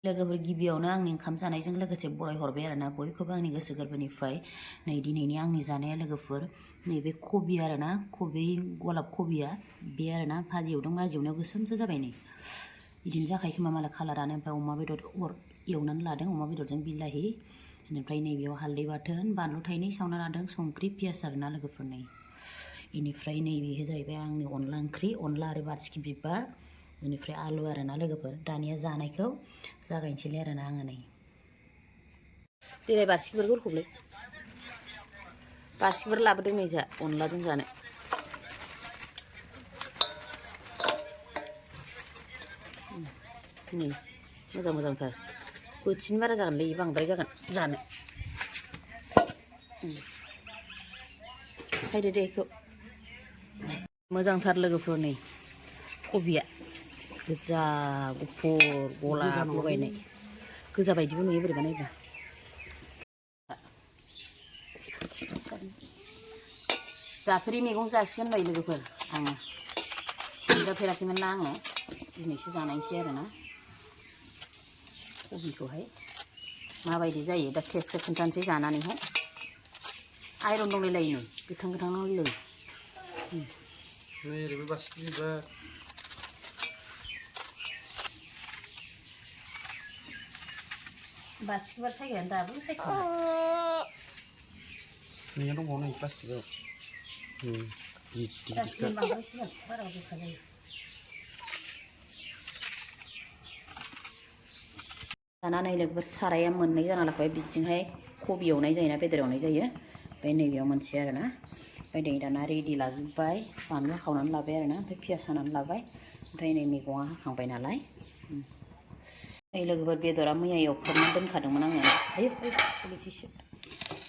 लोगोफोर गिबियावनो आंनि ओंखाम जानायजों लोगोसे बराय हरबाय आरोना बयखौबो आंनि गोसो गोरबोनिफ्राय नै दिनैनि आंनि जानाया लोगोफोर नैबे कबि आरोना कबि गलाब कबिया बे आरोना भाजि एवदों भाजि एवनायाव गोसोमसो जाबाय नै बिदिनो जाखायो खोमा मालाय कालारानो ओमफ्राय अमा बेदर एवनानै लादों अमा बेदरजों बिलाहि बेनिफ्राय नैबेयाव हालदै बाथोन बानलु थाइनै सावना लादों संख्रि पियास आरोना लोगोफोर नै बेनिफ्राय नैबे जाहैबाय आंनि अनला ओंख्रि अनला आरो बासिखि बिबार बेनिफ्राय आलु आरोना लोगोफोर दानिया जानायखौ जागायनोसैलाय आरोना आङो नै देलाय बासिखिफोर गरखौलै बासिखिफोर लाबोदों नै जा अनलाजों जानो नै मोजां मोजांथार बोथिनि बारा जागोनलै बांद्राय जागोन जानो सायदो दे बेखौ मोजांथार लोगोफोर नै कबिया गोजा गुफुर गलाब लगायनाय गोजा बायदिबो नुयो बोरैबा नायबा जाफेरि मैगं जासिगोन होनबाय लोगोफोर आङो मोनजाफेराखैमोन ना आङो दिनैसो जानायसै आरोना कबिखौहाय माबायदि जायो दा टेस्टखौ खोन्थानोसै जानानैहाय आइरन दंलायलायो नै गोथां गोथां लो ओरैबो बासिखि बिबार बासिखिबार सायग्रायानो दाबो सायखांबाय नैया दंबावो नै प्लास्टिकआव गासिबो बांद्रायसिगोन बारा गोखा जायो दाना नै लोगोफोर साराया मोननै जाना लाखाबाय बिथिंहाय कबि एवनाय जायोना बेदर एवनाय जायो ओमफ्राय नैबेयाव मोनसे आरोना ओमफ्राय नै दाना रेडि लाजोब्बाय बानलु हाखावनानै लाबाय आरोना ओमफ्राय पियास हानानै लाबाय ओमफ्राय नै मैगङा हाखांबाय नालाय नै लोगोफोर बेदरा मैया एवफ्रामनानै दोनखादोंमोन आङो आयौ गोलैसैसो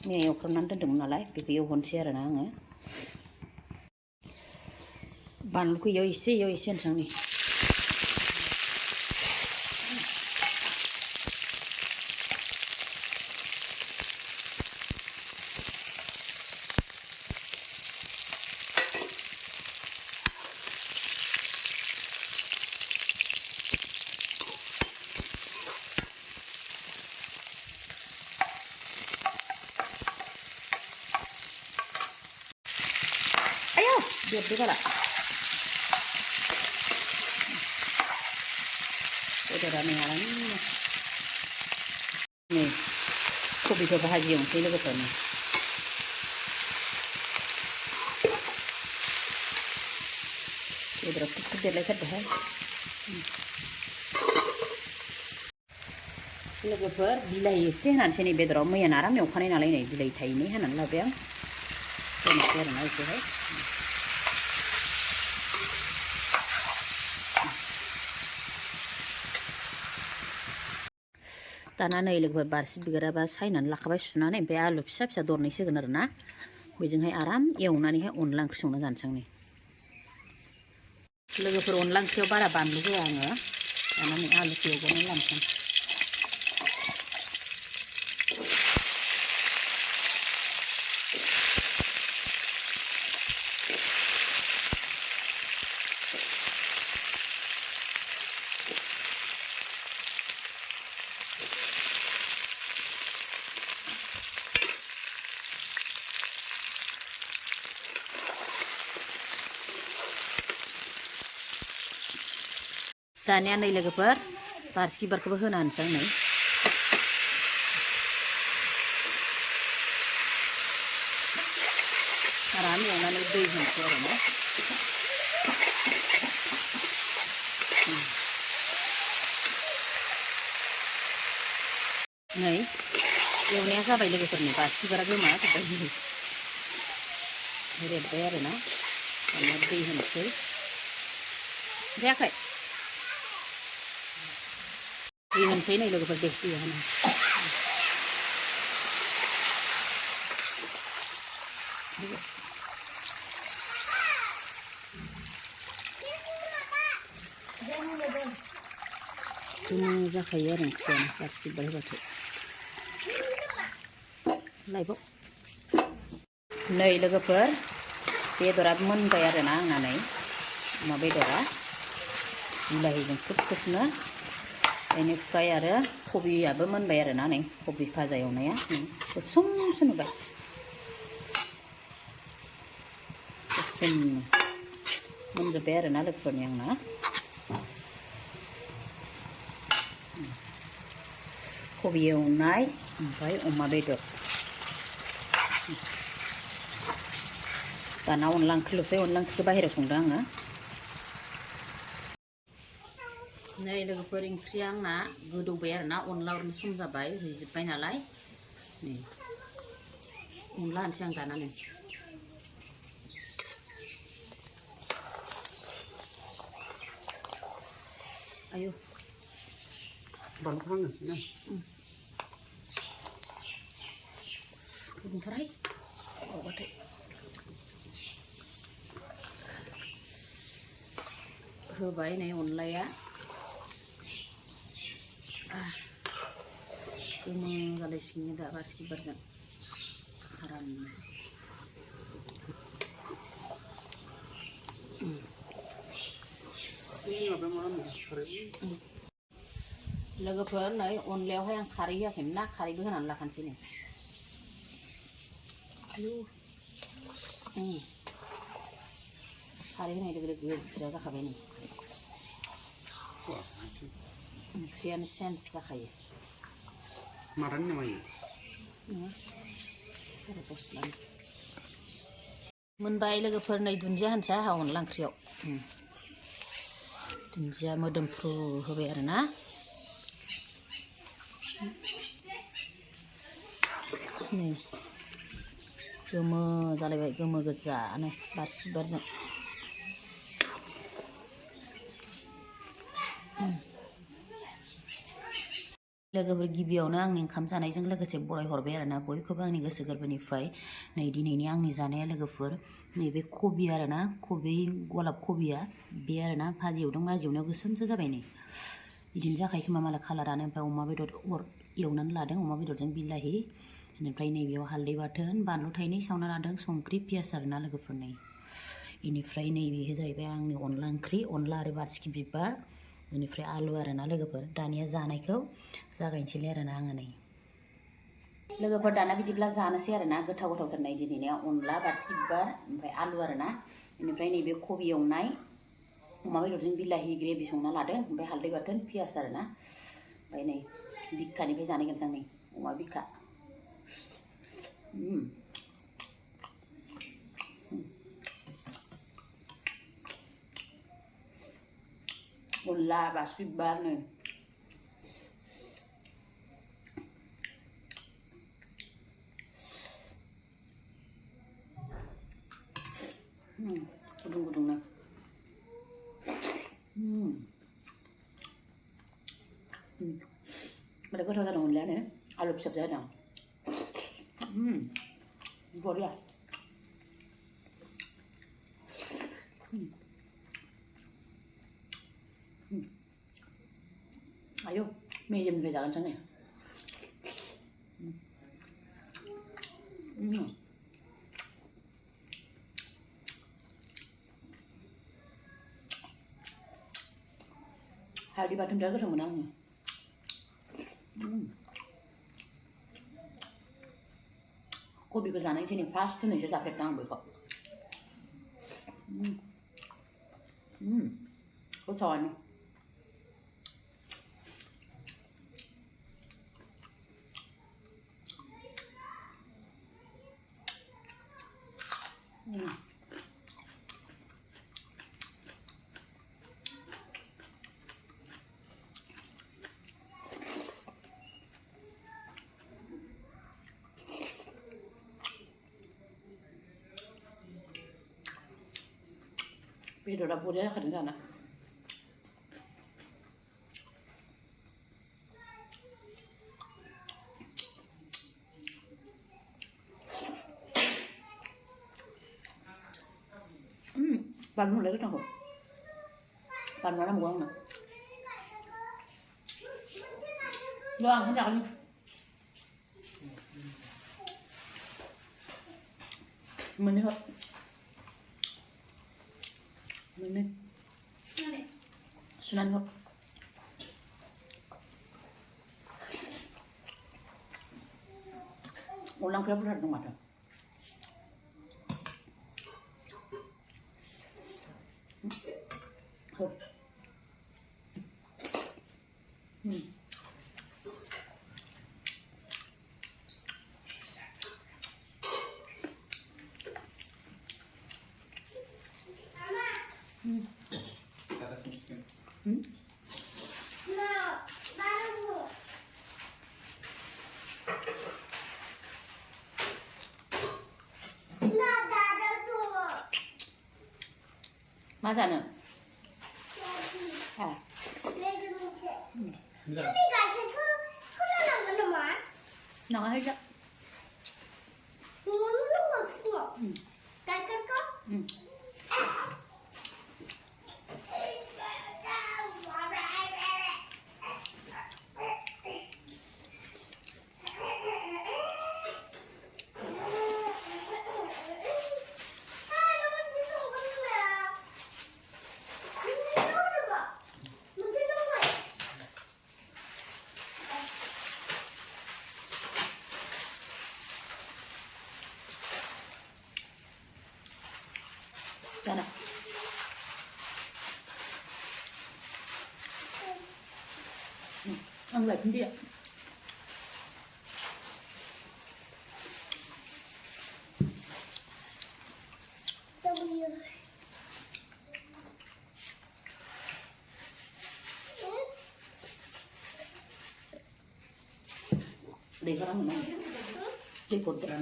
मैया एवफ्रामनानै दोन्दोंमोन नालाय बेखौ एवहरनोसै आरोना आङो बानलुखौ इयाव एसे होनोसै आं नै बेरदो बाला बेदरा नै आराम नै कबिखौ भाजि एवनोसै लोगोफोर नै बेदरा खुब देरलायथारदोहाय लोगोफोर बिलाहि एसे होनानैसै नै बेदराव मैयानो आराम एवखानाय नालाय नै बिलाहि थाइनै हानानै लाबाय आं होनोसै आरोना एसेहाय दाना नै लोगोफोर बारसि बिबाराबा सायनानै लाखाबाय सुनानै ओमफ्राय आलु फिसा फिसा दरनैसो होगोन आरोना बेजोंहाय आराम एवनानैहाय अनला ओंख्रि संना जानोसै आं नै लोगोफोर अनला ओंख्रियाव बारा बानलु होआ आङो दाना नै आलुखौ एवगोरनानै लानोसै दानिया नै लोगोफोर बारसि बिबारखौबो होना होनोसै आं नै आराम एवनानै दै होनोसै आरोना नै एवनाया जाबाय लोगोफोरनि बारसि बिबारा गोमाजोब्बाय रेबबाय आरोना दानिया दै होनोसै जायाखै दै होनोसै नै लोगोफोर दे दै होनो बिदिनो जाखायो आरो ओंख्रियानो बारसि बिबार होबाथाय लायबाव नै लोगोफोर बेदरा मोनबाय आरोना आंना नै अमा बेदरा बिलाहिजों खुब खुबनो बेनिफ्राय आरो कबियाबो मोनबाय आरोना नै कबि भाजा एवनाया गोसोमसो नुबाय गोसोम मोनजोब्बाय आरोना लोगोफोरनि आंना कबि एवनाय ओमफ्राय अमा बेदर दाना अनला ओंख्रिल'सै अनला ओंख्रिखौ बाहेरायाव संदों आङो नै लोगोफोर ओंख्रिया आंना गोदौबाय आरोना अनला हरनो सम जाबाय रुइजोब्बाय नालाय नै अनला होनसै आं दाना नै आयौ बानलु हांनोसै ना गुदुंथारहाय बावबाथाय होबाय नै अनलाया गोमो जालायसिगोन दा बासिखि बिबारजों आरामनो लोगोफोर नै अनलायावहाय आं खारै होआखैमोन ना खारैबो होनानै लाखानोसै नै आयौ खारै होनाय लोगो लोगो गोजा जाखाबाय नै ओंख्रियानो सेन्स जाखायो मारानि नामा इयो नङा दस्लानि मोनबाय लोगोफोर नै दुन्दिया होनसै आंहा अनला ओंख्रियाव दुन्दिया मोदोमफ्रु होबाय आरोना नै गोमो जालायबाय गोमो गोजानो बारसिखि बिबारजों लोगोफोर गिबियावनो आंनि ओंखाम जानायजों लोगोसे बरायहरबाय आरोना बयखौबो आंनि गोसो गोरबोनिफ्राय नै दिनैनि आंनि जानाया लोगोफोर नैबे कबि आरोना कबि गलाब कबिया बे आरोना भाजि एवदों भाजि एवनायाव गोसोमसो जाबाय नै बिदिनो जाखायो खोमा मालाय कालारानो ओमफ्राय अमा बेदर एवनानै लादों अमा बेदरजों बिलाहि बेनिफ्राय नैबेयाव हालदै बाथोन बानलु थाइनै सावना लादों संख्रि पियास आरोना लोगोफोर नै बेनिफ्राय नैबे जाहैबाय आंनि अनला ओंख्रि अनला आरो बासिखि बिबार बेनिफ्राय आलु आरोना लोगोफोर दानिया जानायखौ जागायनोसैलाय आरोना आङो नै लोगोफोर दाना बिदिब्ला जानोसै आरोना गोथाव गोथावथारनाय दिनैनिया अनला बासिखि बिबार ओमफ्राय आलु आरोना बेनिफ्राय नैबे कबि एवनाय अमा बेदरजों बिलाहि ग्रेभि संना लादो ओमफ्राय हालदै बाथोन पियास आरोना ओमफ्राय नै बिखानिफ्राय जानायगोनसै आं नै अमा बिखा अनला बासिखि बिबार नै गुदुं गुदुंनो बिराद गोथाव जादों अनलायानो आलु फिसा फिसा होदों बरिया आयौ मेजेमनिफ्राय जागोनसै नै हालदै बाथोन बिराद गोथाव मोनो आङो कबिखौ जानाय दिनै फार्स्ट दिनैसो जाफेरदों आं बेखौ गोथावानो बेदरा बरिया जाखादों जाना बानलु होलाय गोथांखौ बानलुआ नांगौ आंनो र' आं जागोन मोननै हर मोननै सुनानै हर OnLa 오랑캐 불살이 것 같아. 맞아는. 아. 나가 해줘. 응. 자나. ăn lại cũng đi ạ. Để cái đó mình ăn. Để cột cái đó.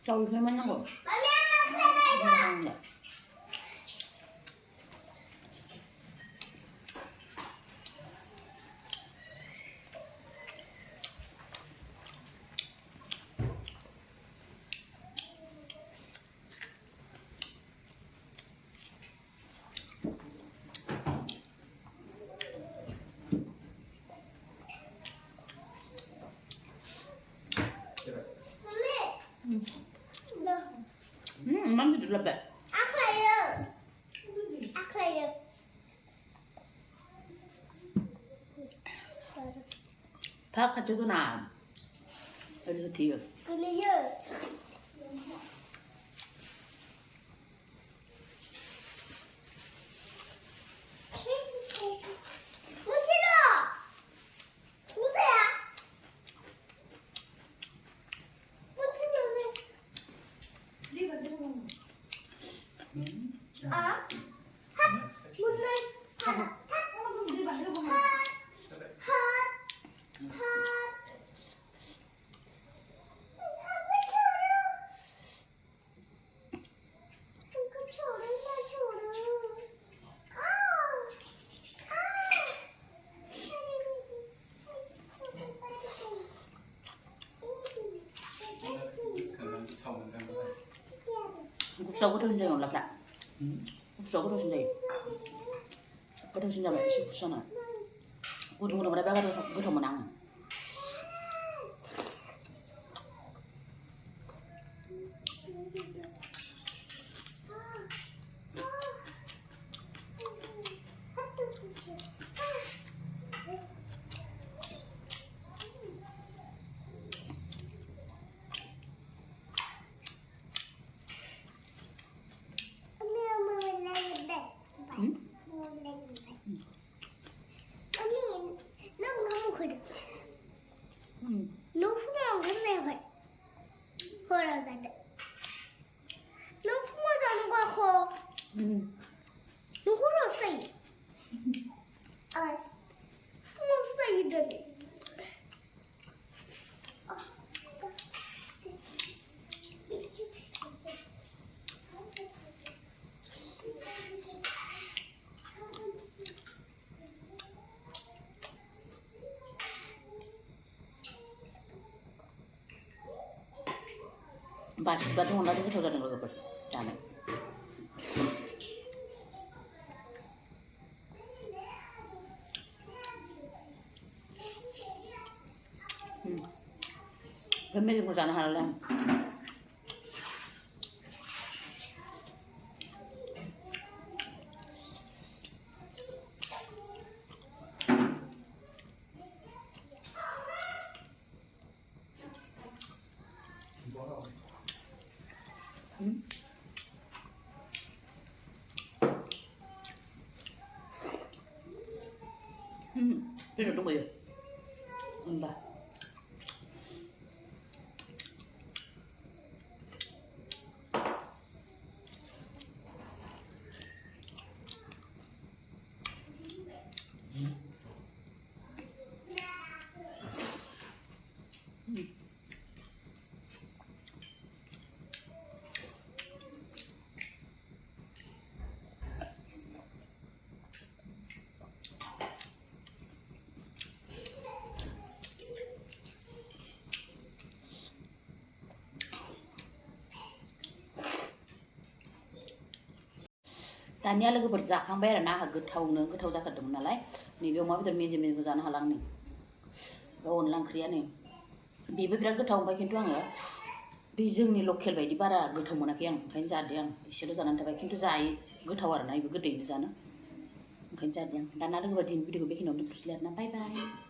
Trâu cái mấy nó rồi. Mắm thì được là 밥 가져도 나. 여기서 뒤에. 국수 끓여준다 연락다. 국수 끓여준다. 끓여준다 말이지 국수는. 우동으로 그래 배가 끓여면 안. Basikhi Bathwn OnLa itu sudah dengar kabar, jangan. Pemilik perusahaan halal. बेदर दंबायो होमबा दानिया लोगोफोर जाखांबाय आरो ना आंहा गोथाव जाथारदोंमोन नालाय नैबे अमा बेदर मेजेमखौ जानो हाला आं नै अनला ओंख्रिया नै बेबो बिराद गोथाव ओमफ्राय खिन्थु आङो बे जोंनि लकेल बायदि बारा गोथाव मोनाखै आं ओंखायनो जादों आं एसेल' जानानै थाबाय खिन्थु जायो गोथाव आरो ना बेबो गोदैनो जानो ओंखायनो जादों आं दाना लोगोफोर दिनै भिडिअखौ बेखिनियावनो दोनथ'सैलाय आरोना बाय बाय